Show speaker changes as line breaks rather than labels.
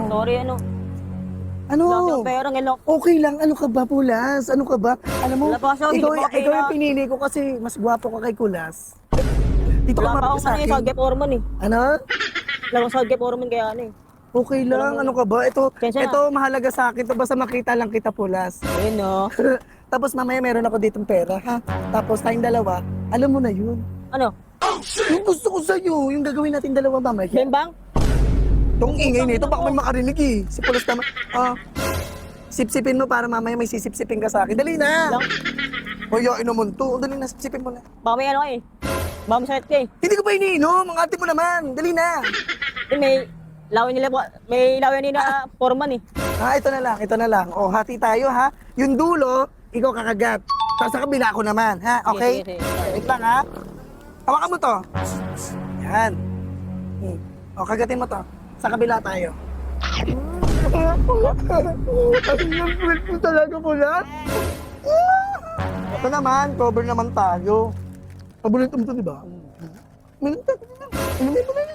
Sorry, ano.
Ano?
Wala akong pera ngayon.
Okay lang, ano ka ba, Pulas? Ano ka ba? Alam mo,
Wala pa kasi, hindi pa
ikaw yung
kaya-
pinili ko kasi mas gwapo ka kay Kulas. Dito ka
Wala pa
mapit
akong
sa
ano
akin.
sa Gep Orman eh.
Ano?
Wala akong sa Gep Orman kaya ano eh.
Okay lang, ano ka ba?
Kesa na.
Ito mahalaga sa akin, ito basta makita lang kita, Pulas.
Ayun no.
Tapos mamaya meron ako ditong pera, ha? Tapos tayong dalawa, alam mo na yun.
Ano?
Yung gusto ko sa'yo, yung gagawin natin dalawa mamaya.
Bembang?
Itong ingay nito, baka may makarinig eh. Si Pulas naman. Sipsipin mo para mamaya may sisipsipin ka sa akin. Dali na!
Lang?
Hoyain naman to. Dali na, sipsipin mo na.
Baka may ano ka eh. Baka may sakit ka eh.
Hindi ko pa iniinom, ang ate mo naman. Dali na.
May lawin nila Foreman eh.
Ito na lang. O, hati tayo ha. Yung dulo, ikaw kakagat. Tapos sa kabila ako naman, ha? Okay?
Sige, sige.
Wait lang ha. Hawakan mo to. Yan. O, kagatin mo to. Sa kabila tayo. Ang mo talaga po na. Ito naman, cover naman tayo. Paborito mo to, di ba? Inumin mo na.